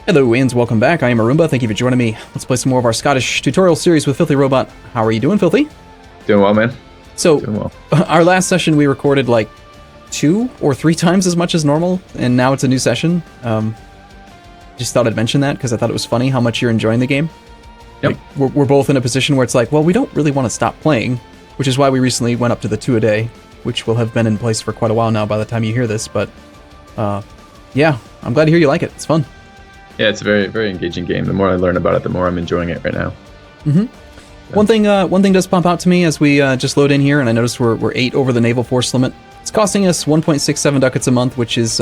Hello and welcome back. I am Arumba. Thank you for joining me. Let's play some more of our Scottish tutorial series with FilthyRobot. How are you doing, Filthy? Doing well, man. So, Doing well. Our last session we recorded like 2 or 3 times as much as normal, and now it's a new session. Just thought I'd mention that because I thought it was funny how much you're enjoying the game. Yep. Like, we're both in a position where it's like, well, we don't really want to stop playing, which is why we recently went up to the 2 a day, which will have been in place for quite a while now by the time you hear this. But yeah, I'm glad to hear you like it. It's fun. Yeah, it's a very, very engaging game. The more I learn about it, the more I'm enjoying it right now. Mm-hmm. Yeah. One thing does pop out to me as we just load in here, and I noticed we're 8 over the naval force limit. It's costing us 1.67 ducats a month, which is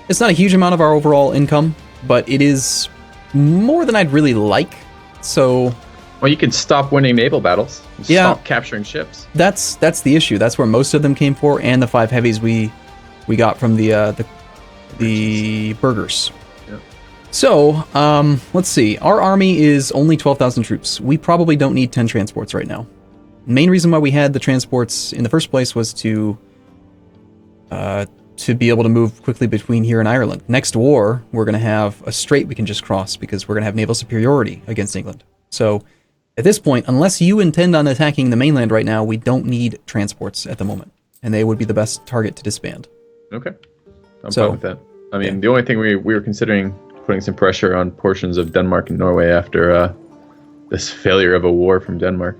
it's not a huge amount of our overall income, but it is more than I'd really like. So, well, you can stop winning naval battles. Stop capturing ships. That's the issue. That's where most of them came for, and the 5 heavies we got from the burgers. So, let's see. Our army is only 12,000 troops. We probably don't need 10 transports right now. The main reason why we had the transports in the first place was to be able to move quickly between here and Ireland. Next war, we're going to have a strait we can just cross because we're going to have naval superiority against England. So, at this point, unless you intend on attacking the mainland right now, we don't need transports at the moment. And they would be the best target to disband. Okay. I'm fine with that. I mean, the only thing we were considering putting some pressure on portions of Denmark and Norway after this failure of a war from Denmark.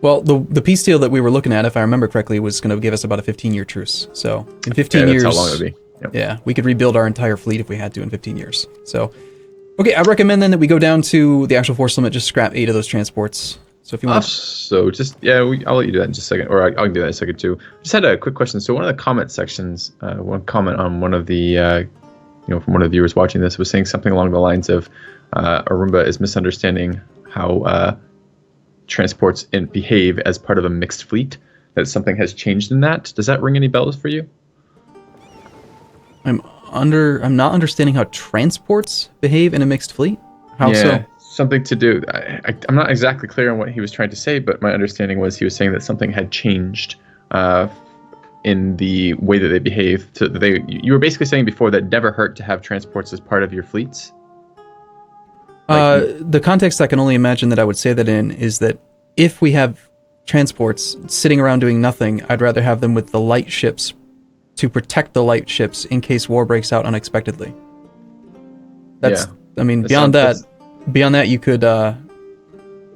Well, the peace deal that we were looking at, if I remember correctly, was going to give us about a 15-year truce. So in 15 years, that's how long it would be. Yep. Yeah, we could rebuild our entire fleet if we had to in 15 years. So, okay, I recommend then that we go down to the actual force limit, just scrap 8 of those transports. So if you want, so just I'll let you do that in just a second, or I can do that in a second too. Just had a quick question. So one of the comment sections, one comment on one of the from one of the viewers watching this was saying something along the lines of Arumba is misunderstanding how transports behave as part of a mixed fleet, that something has changed in that. Does that ring any bells for you? I'm not understanding how transports behave in a mixed fleet. How so? Something to do. I'm not exactly clear on what he was trying to say, but my understanding was he was saying that something had changed in the way that they behave. You were basically saying before that it never hurt to have transports as part of your fleets. The context I can only imagine that I would say that in is that if we have transports sitting around doing nothing, I'd rather have them with the light ships to protect the light ships in case war breaks out unexpectedly. I mean, beyond that,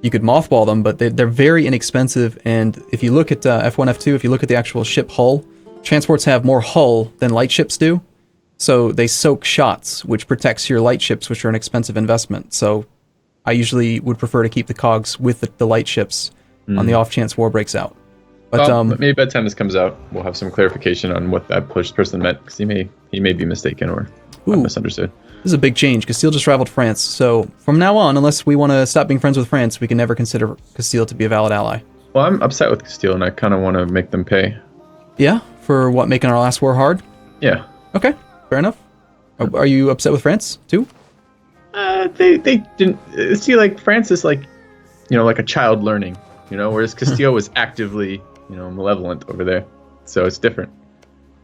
you could mothball them, but they're very inexpensive. And if you look at F1, F2, if you look at the actual ship hull, transports have more hull than light ships do. So they soak shots, which protects your light ships, which are an expensive investment. So I usually would prefer to keep the cogs with the light ships on the off chance war breaks out. But maybe by the time this comes out, we'll have some clarification on what that person meant, because he may be mistaken or misunderstood. This is a big change. Castile just rivaled France, so from now on, unless we want to stop being friends with France, we can never consider Castile to be a valid ally. Well, I'm upset with Castile, and I kind of want to make them pay. Yeah? For what, making our last war hard? Yeah. Okay, fair enough. Are you upset with France, too? They didn't... See, like, France is like a child learning, whereas Castile was actively, malevolent over there. So it's different.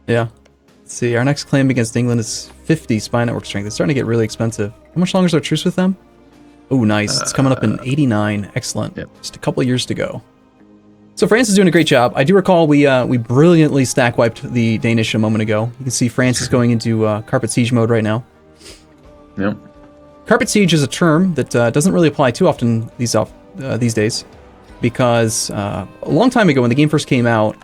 Yeah. Let's see, our next claim against England is 50 spy network strength. It's starting to get really expensive. How much longer is our truce with them? Oh, nice. It's coming up in 89. Excellent. Yep. Just a couple of years to go. So France is doing a great job. I do recall we brilliantly stack wiped the Danish a moment ago. You can see France is going into carpet siege mode right now. Yep. Carpet siege is a term that doesn't really apply too often these days, because a long time ago when the game first came out,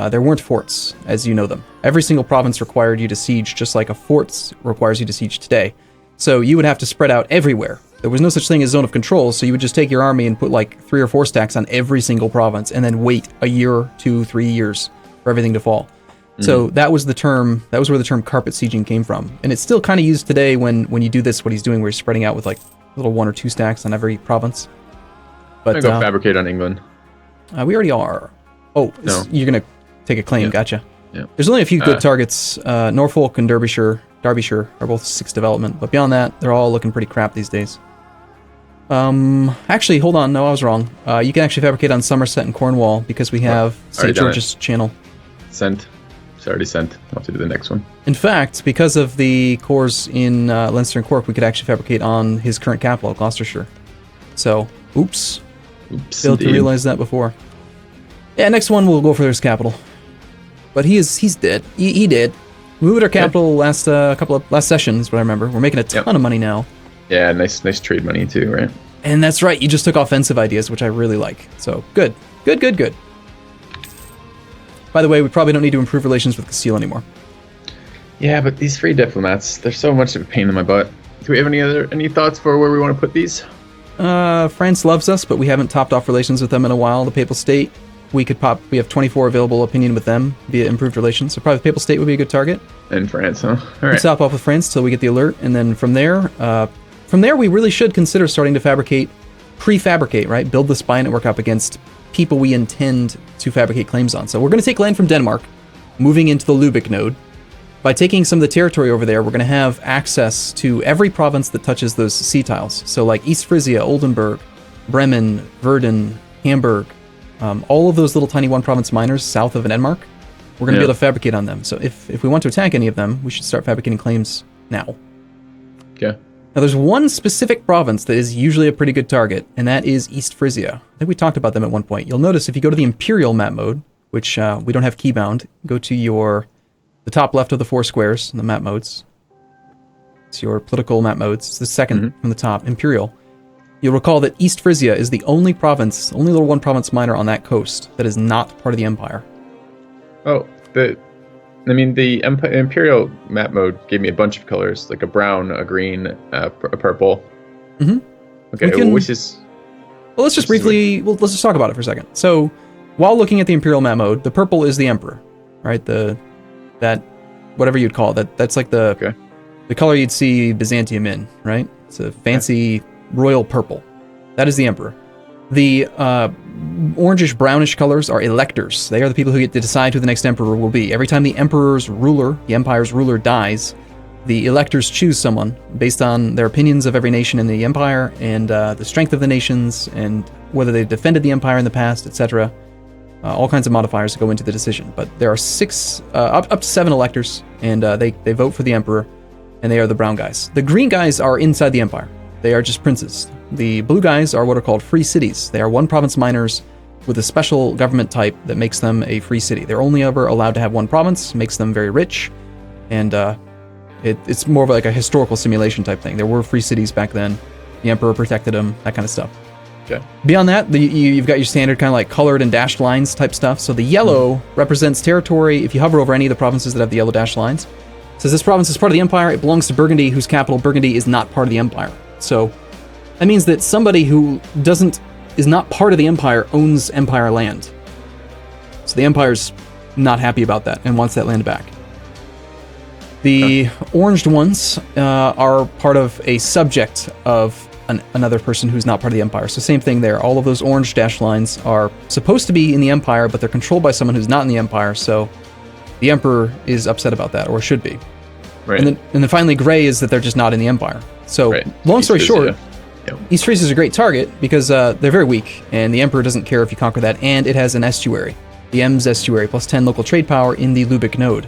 there weren't forts as you know them. Every single province required you to siege, just like a fort requires you to siege today. So you would have to spread out everywhere. There was no such thing as zone of control, so you would just take your army and put like 3 or 4 stacks on every single province, and then wait a year, 2, 3 years for everything to fall. Mm-hmm. So that was the term. That was where the term carpet sieging came from, and it's still kind of used today when you do this. What he's doing, where he's spreading out with like little 1 or 2 stacks on every province. But I'm gonna go fabricate on England. We already are. Oh, no. You're gonna take a claim. Yeah. Gotcha. Yeah. There's only a few good targets. Norfolk and Derbyshire are both 6 development, but beyond that, they're all looking pretty crap these days. Actually, hold on. No, I was wrong. You can actually fabricate on Somerset and Cornwall because we have St. George's Channel. Sent It's already sent. I'll have to do the next one. In fact, because of the cores in Leinster and Cork, we could actually fabricate on his current capital, Gloucestershire. So, oops. Failed to realize that before. Yeah, next one we'll go for his capital. But he's dead. He did. We moved our capital last sessions, what I remember. We're making a ton of money now. Yeah, nice trade money too, right? And that's right, you just took offensive ideas, which I really like. So, good. Good. By the way, we probably don't need to improve relations with Castile anymore. Yeah, but these free diplomats, they're so much of a pain in my butt. Do we have any thoughts for where we want to put these? France loves us, but we haven't topped off relations with them in a while. The Papal State, we have 24 available opinion with them via improved relations. So probably the Papal State would be a good target. And France, huh? All right. We top off with France till we get the alert, and then from there, we really should consider starting to prefabricate, right? Build the spy network up against people we intend to fabricate claims on. So we're going to take land from Denmark, moving into the Lübeck node. By taking some of the territory over there, we're going to have access to every province that touches those sea tiles. So like East Frisia, Oldenburg, Bremen, Verden, Hamburg, all of those little tiny one-province miners south of Denmark, we're going to be able to fabricate on them. So if we want to attack any of them, we should start fabricating claims now. Okay. Now there's one specific province that is usually a pretty good target, and that is East Frisia. I think we talked about them at one point. You'll notice if you go to the Imperial map mode, which we don't have keybound, go to the top left of the 4 squares in the map modes. It's your political map modes. It's the second from the top, Imperial. You'll recall that East Frisia is the only little one province minor on that coast that is not part of the Empire. Oh, the Imperial map mode gave me a bunch of colors, like a brown, a green, a purple. Mm-hmm. Okay, let's just talk about it for a second. So, while looking at the Imperial map mode, the purple is the Emperor, right? That whatever you'd call it, that's like the color you'd see Byzantium in, right? It's a fancy royal purple. That is the Emperor. The orangish brownish colors are electors. They are the people who get to decide who the next emperor will be. Every time the empire's ruler dies, the electors choose someone based on their opinions of every nation in the empire and the strength of the nations and whether they've defended the empire in the past, etc. All kinds of modifiers go into the decision. But there are up to 7 electors, and they vote for the emperor, and they are the brown guys. The green guys are inside the empire. They are just princes. The blue guys are what are called free cities. They are one province minors with a special government type that makes them a free city. They're only ever allowed to have one province, makes them very rich, and it's more of like a historical simulation type thing. There were free cities back then. The emperor protected them, that kind of stuff. Okay. Beyond that, you've got your standard kind of like colored and dashed lines type stuff. So the yellow represents territory. If you hover over any of the provinces that have the yellow dashed lines, it says this province is part of the empire. It belongs to Burgundy, whose capital Burgundy is not part of the empire. So that means that somebody who is not part of the empire owns empire land. So the empire's not happy about that and wants that land back. The oranged ones are part of a subject of another person who's not part of the empire. So same thing there. All of those orange dashed lines are supposed to be in the empire, but they're controlled by someone who's not in the empire. So the emperor is upset about that, or should be. Right. And then finally, gray is that they're just not in the empire. So long story short, East Frisia is a great target because they're very weak, and the emperor doesn't care if you conquer that, and it has an estuary, the Ems estuary, plus 10 local trade power in the Lübeck node.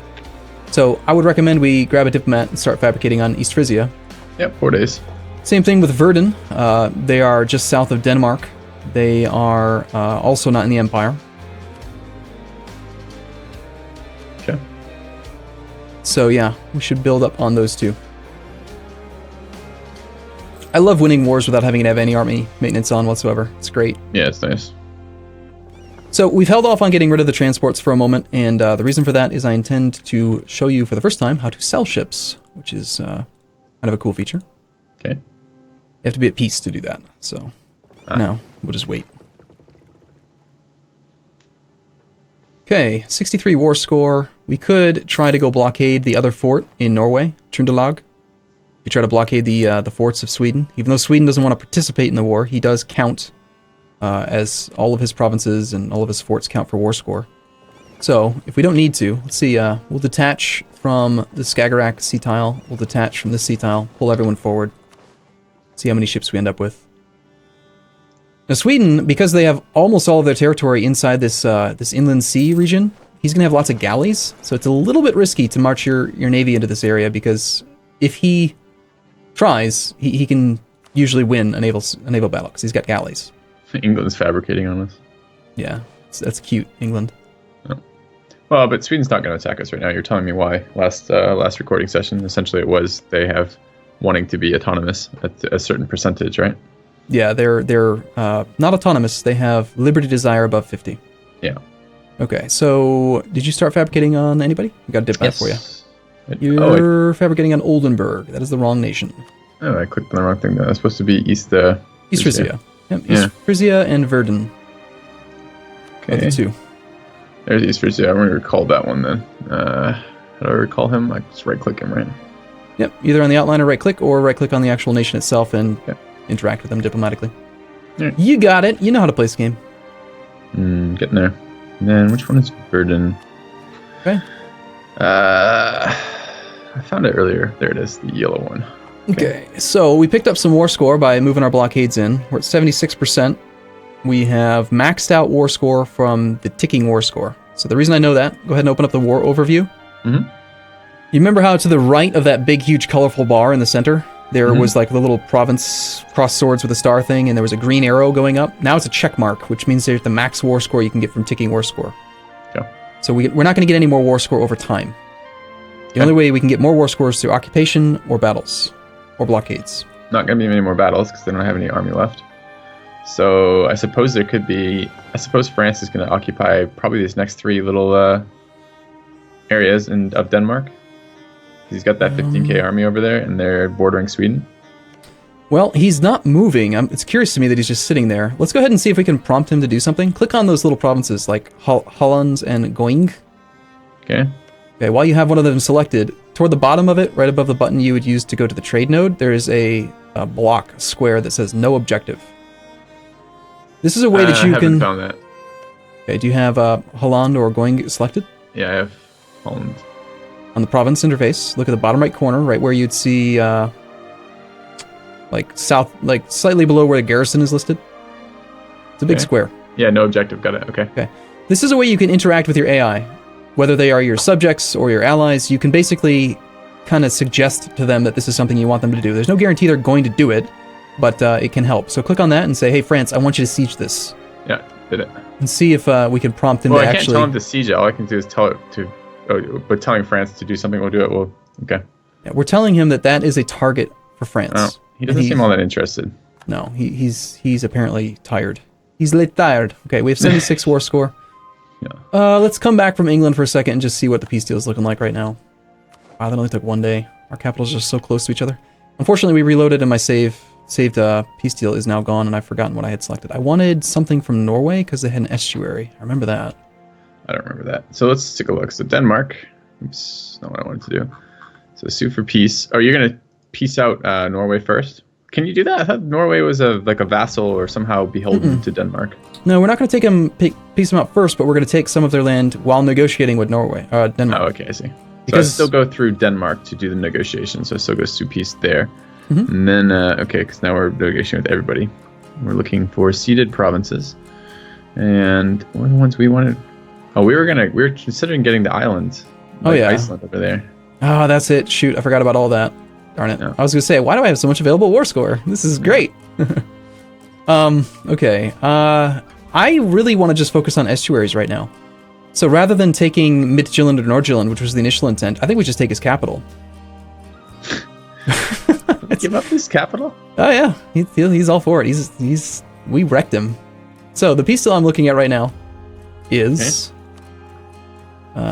So I would recommend we grab a diplomat and start fabricating on East Frisia. Yep, 4 days. Same thing with Verden. They are just south of Denmark. They are also not in the empire. Okay. So yeah, we should build up on those two. I love winning wars without having to have any army maintenance on whatsoever. It's great. Yeah, it's nice. So we've held off on getting rid of the transports for a moment, and the reason for that is I intend to show you for the first time how to sell ships, which is kind of a cool feature. Okay. You have to be at peace to do that, so no, we'll just wait. Okay, 63 war score. We could try to go blockade the other fort in Norway, Trøndelag. We try to blockade the forts of Sweden. Even though Sweden doesn't want to participate in the war, he does count as all of his provinces and all of his forts count for war score. So, if we don't need to, let's see, we'll detach from the Skagerrak sea tile, we'll detach from this sea tile, pull everyone forward, see how many ships we end up with. Now Sweden, because they have almost all of their territory inside this inland sea region, he's going to have lots of galleys, so it's a little bit risky to march your navy into this area, because if he tries, he can usually win a naval battle, because he's got galleys. England's fabricating on us. Yeah, that's cute, England. Oh. Well, but Sweden's not going to attack us right now. You're telling me why. Last recording session, essentially it was they have wanting to be autonomous at a certain percentage, right? Yeah, they're not autonomous. They have liberty desire above 50. Yeah. Okay, so did you start fabricating on anybody? I got a dip back for you. You're fabricating on Oldenburg. That is the wrong nation. Oh, I clicked on the wrong thing. That was supposed to be East Frisia. Yep, East Frisia and Verdun. Okay. The two. There's East Frisia. I'm going to recall that one then. How do I recall him? I just right-click him, right? Yep, either on the outline or right-click, or right-click on the actual nation itself and interact with them diplomatically. Right. You got it. You know how to play this game. Getting there. And then which one is Verdun? Okay. I found it earlier. There it is, the yellow one. Okay, so we picked up some war score by moving our blockades in. We're at 76%. We have maxed out war score from the ticking war score. So the reason I know that, go ahead and open up the war overview. Mm-hmm. You remember how to the right of that big, huge, colorful bar in the center, there was like the little province cross swords with a star thing, and there was a green arrow going up? Now it's a check mark, which means there's the max war score you can get from ticking war score. Yeah. So we're not going to get any more war score over time. The only way we can get more war scores is through occupation or battles or blockades. Not going to be many more battles because they don't have any army left. So I suppose there could be... I suppose France is going to occupy probably these next three little areas of Denmark. He's got that 15k army over there, and they're bordering Sweden. Well, he's not moving. It's curious to me that he's just sitting there. Let's go ahead and see if we can prompt him to do something. Click on those little provinces like Holland and Going. Okay. Okay, while you have one of them selected, toward the bottom of it, right above the button you would use to go to the trade node, there is a block, a square that says no objective. This is a way that you can... I haven't found that. Okay, do you have Holland or Going selected? Yeah, I have Holland. On the province interface, look at the bottom right corner, right where you'd see like south, like slightly below where the garrison is listed. It's a big square. Yeah, no objective, got it, okay. Okay. This is a way you can interact with your AI. Whether they are your subjects or your allies, you can basically kind of suggest to them that this is something you want them to do. There's no guarantee they're going to do it, but it can help. So click on that and say, hey, France, I want you to siege this. Yeah, did it. And see if we can prompt him to actually... Well, I can't tell him to siege it. All I can do is tell it to... Oh, but telling France to do something will do it. Well, okay. Yeah, we're telling him that that is a target for France. Oh, he doesn't seem all that interested. No, he's apparently tired. He's tired. Okay, we have 76 war score. Yeah. Let's come back from England for a second and just see what the peace deal is looking like right now. Wow, that only took one day. Our capitals are just so close to each other. Unfortunately, we reloaded and my saved peace deal is now gone, and I've forgotten what I had selected. I wanted something from Norway because they had an estuary. I remember that. I don't remember that. So let's take a look. So Denmark. Oops, not what I wanted to do. So sue for peace. Oh, you're going to peace out Norway first? Can you do that? I thought Norway was like a vassal or somehow beholden to Denmark. No, we're not going to peace them out first, but we're going to take some of their land while negotiating with Denmark. Oh, okay, I see. Because so I still go through Denmark to do the negotiation, so I still go sue peace there. And then, okay, because now we're negotiating with everybody. We're looking for ceded provinces. And what are the ones we wanted? Oh, we were considering getting the islands. Like Iceland over there. Oh, that's it. Shoot, I forgot about all that. Darn it. No. I was going to say, why do I have so much available war score? This is great. Okay. I really want to just focus on estuaries right now. So rather than taking Midtjylland or Nordjylland, which was the initial intent, I think we just take his capital. Give up his capital? Oh yeah, he's all for it. We wrecked him. So the peace deal I'm looking at right now is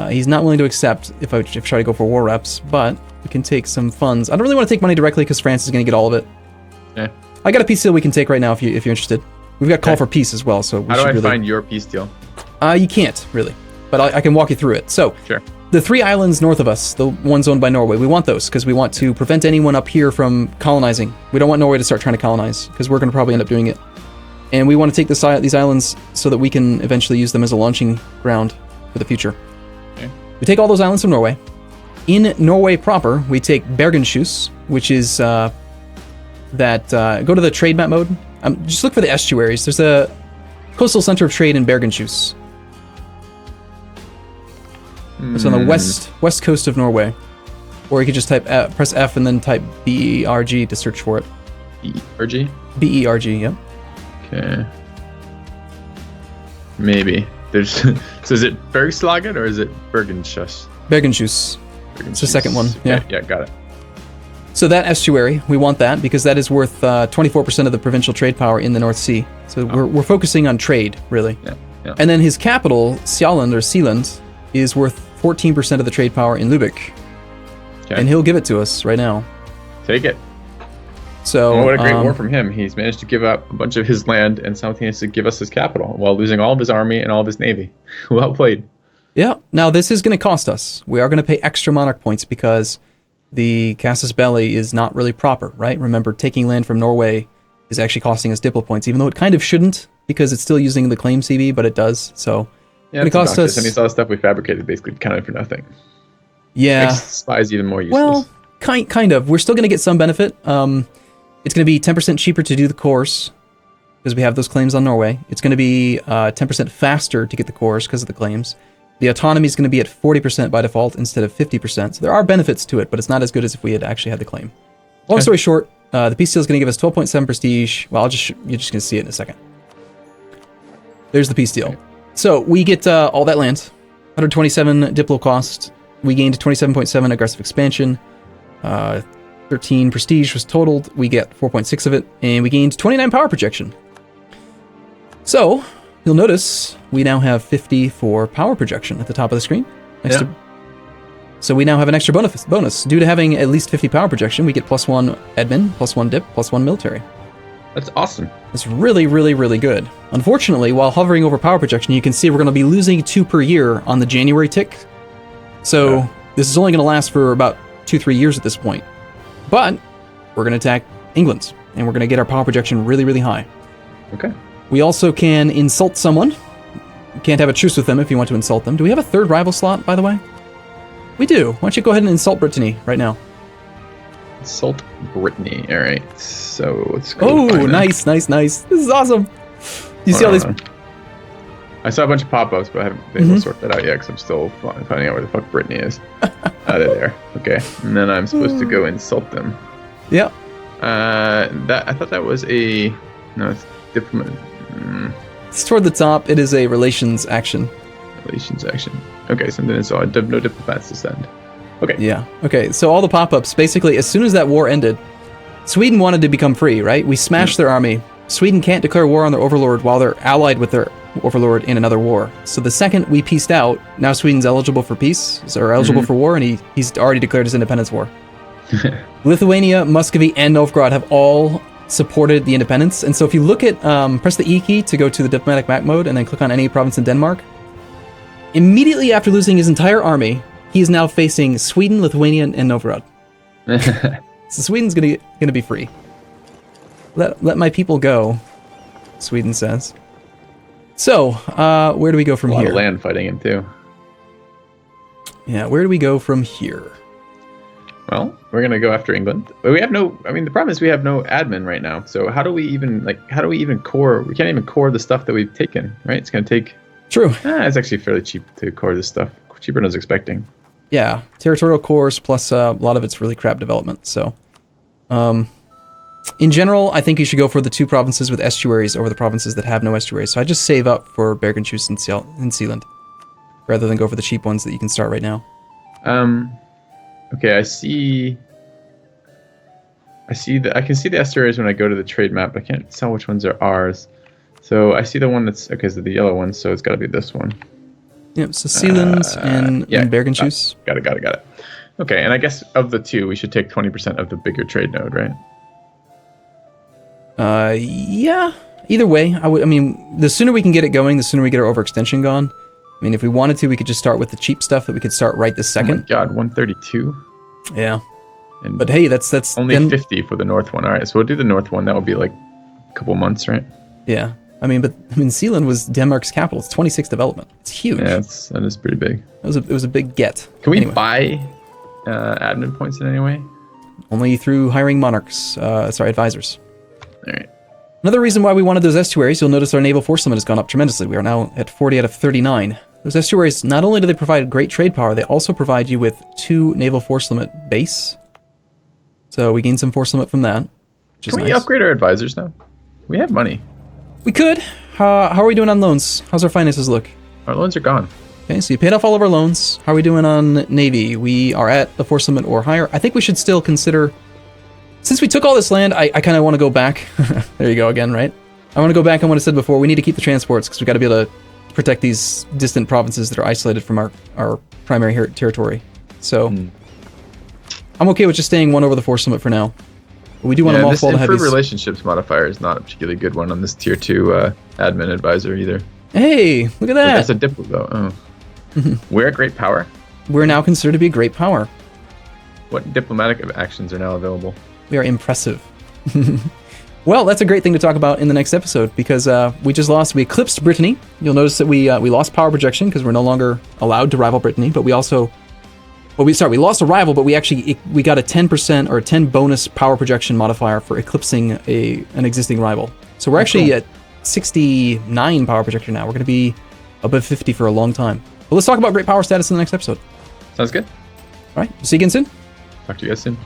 he's not willing to accept if I try to go for war reps, but we can take some funds. I don't really want to take money directly because France is going to get all of it. Yeah. I got a peace deal we can take right now if you're interested. We've got call for peace as well, so how do I find your peace deal? You can't really, but I can walk you through it. So sure. The 3 islands north of us, the ones owned by Norway, we want those because we want to prevent anyone up here from colonizing. We don't want Norway to start trying to colonize because we're going to probably end up doing it. And we want to take these islands so that we can eventually use them as a launching ground for the future. Okay. We take all those islands from Norway. In Norway proper, we take Bergenshus, which is go to the trade map mode. Just look for the estuaries. There's a coastal center of trade in Bergenshus. It's on the west coast of Norway. Or you could just press F and then type BERG to search for it. BERG? BERG, yep. Okay. Maybe. There's so is it Bergslagen or is it Bergenschuss? Bergenschuss. It's the second one. Yeah. Yeah, got it. So that estuary, we want that because that is worth 24% of the provincial trade power in the North Sea. So we're focusing on trade, really. Yeah. And then his capital, Sjælland or Sealand, is worth 14% of the trade power in Lübeck. Okay. And he'll give it to us right now. Take it. So what a great war from him. He's managed to give up a bunch of his land and simultaneously give us his capital while losing all of his army and all of his navy. Well played. Yeah. Now, this is going to cost us. We are going to pay extra monarch points because the casus belli is not really proper, right? Remember, taking land from Norway is actually costing us diplo points, even though it kind of shouldn't because it's still using the claim CB, but it does. So yeah, it costs us. I mean, it's all the stuff we fabricated basically kind of for nothing. Yeah. Makes spies even more useless. Well, kind of. We're still going to get some benefit. It's going to be 10% cheaper to do the course because we have those claims on Norway. It's going to be 10% faster to get the course because of the claims. The autonomy is going to be at 40% by default instead of 50%. So there are benefits to it, but it's not as good as if we had actually had the claim. Long story short, the peace deal is going to give us 12.7 prestige. Well, you're just going to see it in a second. There's the peace deal. Okay. So we get all that land, 127 diplo cost. We gained 27.7 aggressive expansion. 13 prestige was totaled. We get 4.6 of it, and we gained 29 power projection. So you'll notice we now have 54 power projection at the top of the screen. So we now have an extra bonus. Due to having at least 50 power projection, we get +1 admin, +1 dip, +1 military. That's awesome. It's really, really, really good. Unfortunately, while hovering over power projection, you can see we're going to be losing 2 per year on the January tick. So this is only going to last for about 2-3 years at this point. But we're going to attack England, and we're going to get our power projection really, really high. Okay. We also can insult someone. You can't have a truce with them if you want to insult them. Do we have a third rival slot, by the way? We do. Why don't you go ahead and insult Brittany right now? Insult Brittany. All right. So let's go. Oh, nice. This is awesome. You see all these... I saw a bunch of pop-ups, but I haven't been able to sort that out yet because I'm still finding out where the fuck Brittany is. Out of there. Okay. And then I'm supposed to go insult them. Yeah. I thought that was a... No, it's diplomat. It's toward the top. It is a relations action. Relations action. Okay, so then it's all no diplomats to send. Okay. Yeah. Okay, so all the pop-ups, basically, as soon as that war ended, Sweden wanted to become free, right? We smashed their army. Sweden can't declare war on their overlord while they're allied with their overlord in another war. So the second we peaced out, now Sweden's eligible for peace, or eligible for war, and he's already declared his independence war. Lithuania, Muscovy, and Novgorod have all supported the independence. And so if you look at, press the E key to go to the diplomatic map mode, and then click on any province in Denmark, immediately after losing his entire army, he is now facing Sweden, Lithuania, and Novgorod. So Sweden's gonna be free. Let my people go, Sweden says. So, where do we go from here? A lot of land fighting him, too. Yeah, where do we go from here? Well, we're going to go after England. But we have no... I mean, the problem is we have no admin right now. So how do we even core... We can't even core the stuff that we've taken, right? It's going to take... True. It's actually fairly cheap to core this stuff. Cheaper than I was expecting. Yeah, territorial cores, plus a lot of it's really crap development, so... in general, I think you should go for the 2 provinces with estuaries over the provinces that have no estuaries. So I just save up for Bergenhus and Sealand, rather than go for the cheap ones that you can start right now. Okay, I can see the estuaries when I go to the trade map, but I can't tell which ones are ours. So I see the one that's... Okay, so the yellow one, so it's got to be this one. Yep, so Sealand and Bergenhus. Got it. Okay, and I guess of the 2, we should take 20% of the bigger trade node, right? Yeah. Either way, I mean, the sooner we can get it going, the sooner we get our overextension gone. I mean, if we wanted to, we could just start with the cheap stuff that we could start right this second. Oh my god, 132? Yeah. But hey, that's only 50 for the north one. All right, so we'll do the north one. That will be like a couple months, right? Yeah. Sealand was Denmark's capital. It's 26 development. It's huge. Yeah, that is pretty big. It was a big get. Can we buy admin points in any way? Only through hiring monarchs. Advisors. All right. Another reason why we wanted those estuaries, you'll notice our naval force limit has gone up tremendously. We are now at 40 out of 39. Those estuaries, not only do they provide great trade power, they also provide you with 2 naval force limit base. So we gain some force limit from that, which is Can we nice. upgrade our advisors now? We have money. We could. How are we doing on loans? How's our finances look? Our loans are gone. Okay, so you paid off all of our loans. How are we doing on Navy? We are at the force limit or higher. I think we should still consider... Since we took all this land, I kind of want to go back. There you go again, right? I want to go back on what I said before. We need to keep the transports because we got to be able to protect these distant provinces that are isolated from our primary territory. So I'm okay with just staying 1 over the force limit for now. But we do want to this mothball the improved heavies. relationships modifier is not a particularly good one on this tier 2 admin advisor either. Hey, look at that. That's a diplo though. Oh. We're a great power. We're now considered to be a great power. What diplomatic actions are now available? We are impressive. Well, that's a great thing to talk about in the next episode because we eclipsed Brittany. You'll notice that we lost power projection because we're no longer allowed to rival Brittany, but we also, we lost a rival, but we got a 10% or a 10 bonus power projection modifier for eclipsing an existing rival. So we're actually at 69 power projection now. We're going to be above 50 for a long time. But let's talk about great power status in the next episode. Sounds good. All right, see you again soon. Talk to you guys soon.